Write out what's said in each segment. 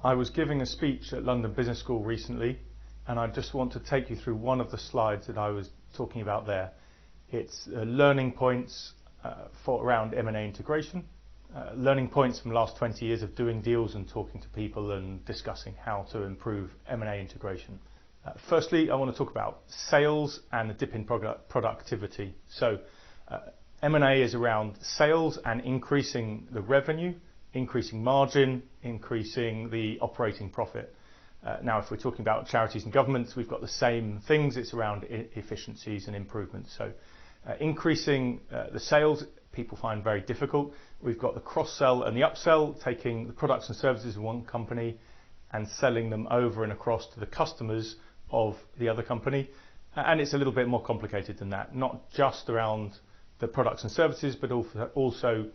I was giving a speech at London Business School recently, and I just want to take you through one of the slides that I was talking about there. It's learning points for around M&A integration, learning points from the last 20 years of doing deals and talking to people and discussing how to improve M&A integration. Firstly, I want to talk about sales and the dip in productivity. So M&A is around sales and increasing the revenue, increasing margin, increasing the operating profit. Now, if we're talking about charities and governments, we've got the same things. It's around efficiencies and improvements. So increasing the sales, people find very difficult. We've got the cross-sell and the upsell, taking the products and services of one company and selling them over and across to the customers of the other company. And it's a little bit more complicated than that, not just around the products and services, but also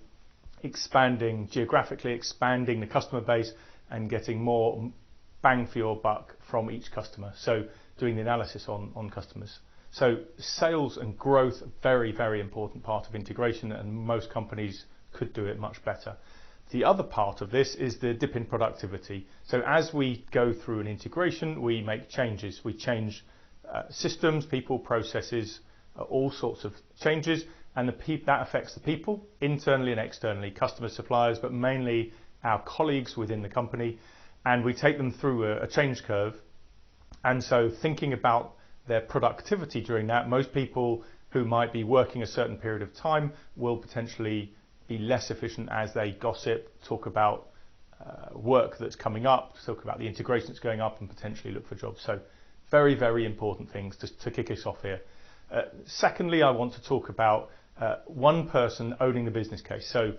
expanding geographically, expanding the customer base and getting more bang for your buck from each customer. So doing the analysis on customers. So sales and growth, very, very important part of integration, and most companies could do it much better. The other part of this is the dip in productivity. So as we go through an integration, we make changes. We change systems, people, processes, all sorts of changes, and that affects the people internally and externally, customers, suppliers, but mainly our colleagues within the company. And we take them through a change curve. And so thinking about their productivity during that, most people who might be working a certain period of time will potentially be less efficient as they gossip, talk about work that's coming up, talk about the integration that's going up, and potentially look for jobs. So very, very important things to kick us off here. Secondly, I want to talk about one person owning the business case. So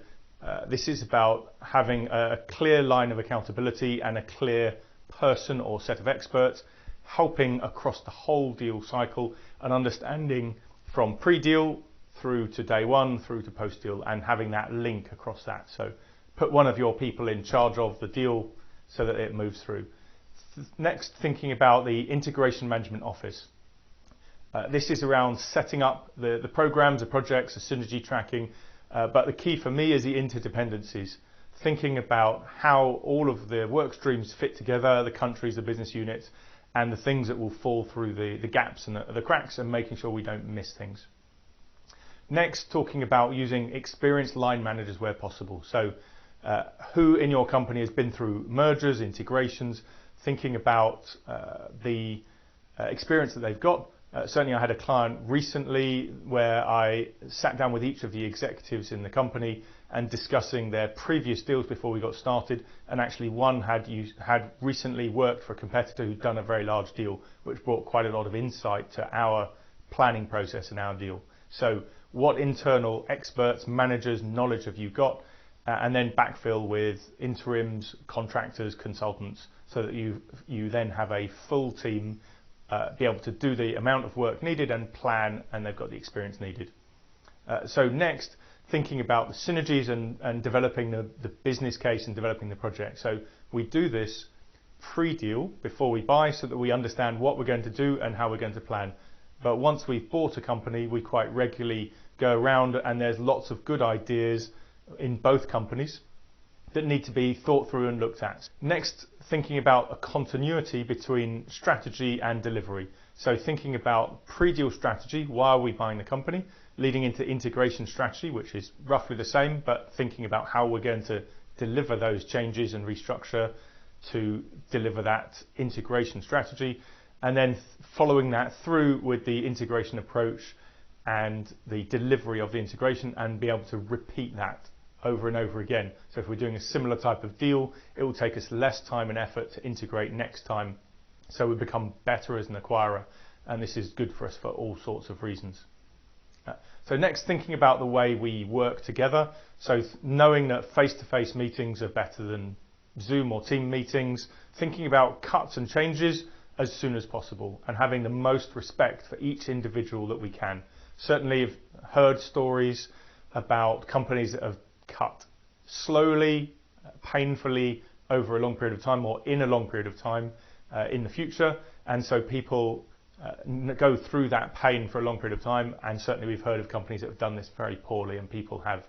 this is about having a clear line of accountability and a clear person or set of experts helping across the whole deal cycle and understanding from pre-deal through to day one, through to post-deal, and having that link across that. So put one of your people in charge of the deal so that it moves through. Next, thinking about the Integration Management Office. This is around setting up the programs, the projects, the synergy tracking, but the key for me is the interdependencies. Thinking about how all of the work streams fit together, the countries, the business units, and the things that will fall through the gaps and the cracks, and making sure we don't miss things. Next, talking about using experienced line managers where possible. So who in your company has been through mergers, integrations, thinking about the experience that they've got. Certainly I had a client recently where I sat down with each of the executives in the company and discussing their previous deals before we got started, and actually one had recently worked for a competitor who'd done a very large deal, which brought quite a lot of insight to our planning process and our deal. So what internal experts, managers, knowledge have you got? And then backfill with interims, contractors, consultants, so that you then have a full team be able to do the amount of work needed and plan, and they've got the experience needed. So next, thinking about the synergies and developing the business case and developing the project. So we do this pre-deal before we buy so that we understand what we're going to do and how we're going to plan. But once we've bought a company, we quite regularly go around, and there's lots of good ideas in both companies that need to be thought through and looked at. Next, thinking about a continuity between strategy and delivery. So thinking about pre-deal strategy, why are we buying the company, leading into integration strategy, which is roughly the same, but thinking about how we're going to deliver those changes and restructure to deliver that integration strategy, and then following that through with the integration approach and the delivery of the integration, and be able to repeat that over and over again. So if we're doing a similar type of deal, it will take us less time and effort to integrate next time, so we become better as an acquirer, and this is good for us for all sorts of reasons. So next, thinking about the way we work together. So knowing that face-to-face meetings are better than Zoom or team meetings, thinking about cuts and changes as soon as possible, and having the most respect for each individual that we can. Certainly I've heard stories about companies that have cut slowly, painfully over a long period of time, or in a long period of time in the future, and so people go through that pain for a long period of time. And certainly we've heard of companies that have done this very poorly, and people have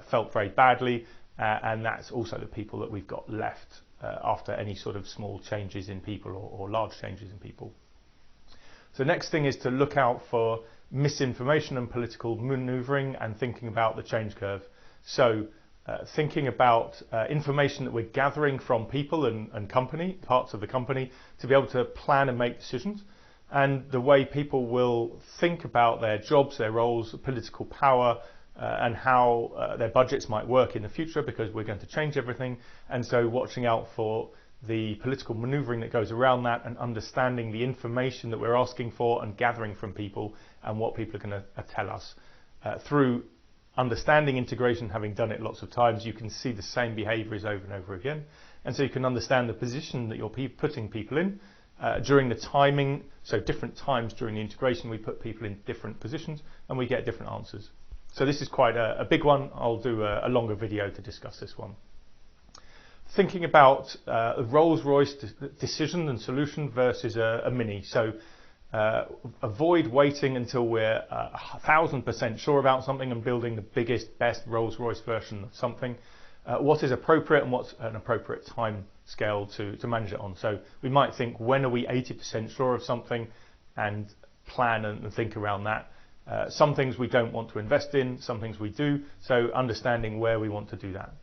felt very badly, and that's also the people that we've got left after any sort of small changes in people or large changes in people. So next thing is to look out for misinformation and political manoeuvring and thinking about the change curve. So thinking about information that we're gathering from people and company, parts of the company, to be able to plan and make decisions, and the way people will think about their jobs, their roles, political power, and how their budgets might work in the future, because we're going to change everything. And so watching out for the political manoeuvring that goes around that, and understanding the information that we're asking for and gathering from people and what people are going to tell us. Through understanding integration, having done it lots of times, you can see the same behaviours over and over again, and so you can understand the position that you're putting people in during the timing. So different times during the integration we put people in different positions and we get different answers. So this is quite a big one. I'll do a longer video to discuss this one. Thinking about a RollRoyce decision and solution versus a mini. So avoid waiting until we're 1000% sure about something and building the biggest, best RollRoyce version of something. What is appropriate and what's an appropriate time scale to manage it on. So we might think, when are we 80% sure of something, and plan and think around that. Some things we don't want to invest in, some things we do, so understanding where we want to do that.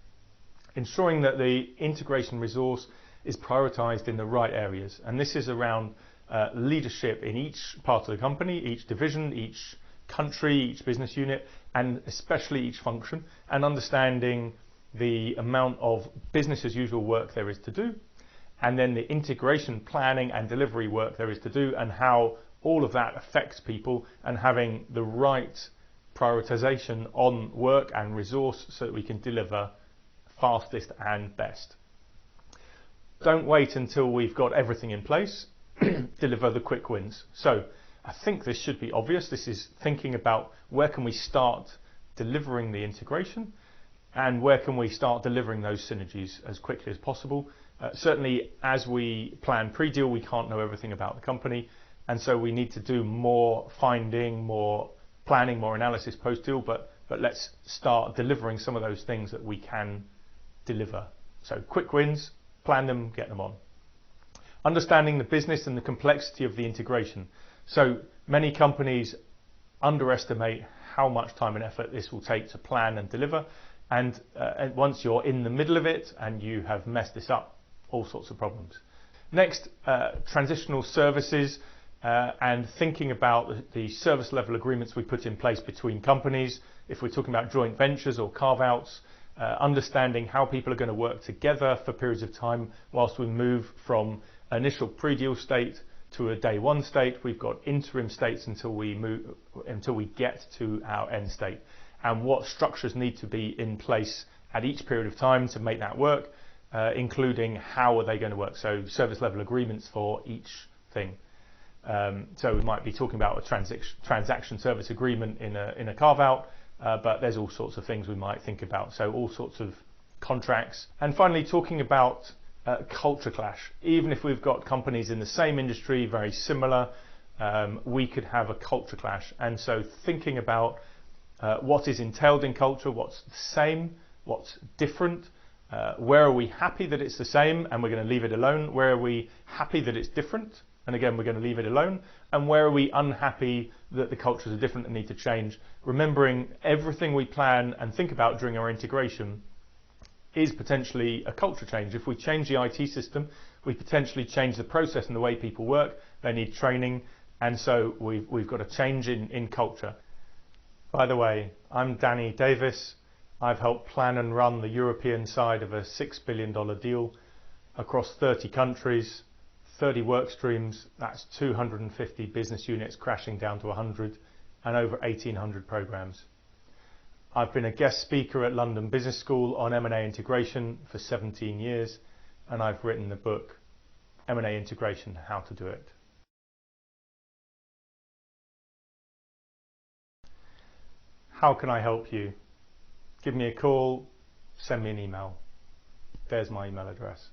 Ensuring that the integration resource is prioritized in the right areas, and this is around leadership in each part of the company, each division, each country, each business unit, and especially each function, and understanding the amount of business as usual work there is to do, and then the integration planning and delivery work there is to do, and how all of that affects people, and having the right prioritization on work and resource so that we can deliver fastest and best. Don't wait until we've got everything in place. Deliver the quick wins. So I think this should be obvious. This is thinking about where can we start delivering the integration, and where can we start delivering those synergies as quickly as possible. Certainly as we plan pre-deal, we can't know everything about the company, and so we need to do more finding, more planning, more analysis post-deal, but let's start delivering some of those things that we can deliver. So quick wins, plan them, get them on. Understanding the business and the complexity of the integration. So many companies underestimate how much time and effort this will take to plan and deliver, and once you're in the middle of it and you have messed this up, all sorts of problems. Next, transitional services, and thinking about the service level agreements we put in place between companies. If we're talking about joint ventures or carve-outs, understanding how people are going to work together for periods of time whilst we move from initial pre-deal state to a day one state. We've got interim states until we get to our end state, and what structures need to be in place at each period of time to make that work, including how are they going to work. So service level agreements for each thing. So we might be talking about a transaction service agreement in a carve-out, but there's all sorts of things we might think about. So all sorts of contracts. And finally, talking about culture clash. Even if we've got companies in the same industry, very similar, we could have a culture clash. And so thinking about what is entailed in culture, what's the same, what's different, where are we happy that it's the same and we're going to leave it alone, where are we happy that it's different and again we're going to leave it alone, and where are we unhappy that the cultures are different and need to change. Remembering everything we plan and think about during our integration is potentially a culture change. If we change the IT system, we potentially change the process and the way people work. They need training, and so we've got a change in culture. By the way, I'm Danny Davis. I've helped plan and run the European side of a $6 billion deal across 30 countries, 30 work streams. That's 250 business units crashing down to 100, and over 1,800 programs. I've been a guest speaker at London Business School on M&A integration for 17 years, and I've written the book M&A Integration, How to Do It. How can I help you? Give me a call, send me an email. There's my email address.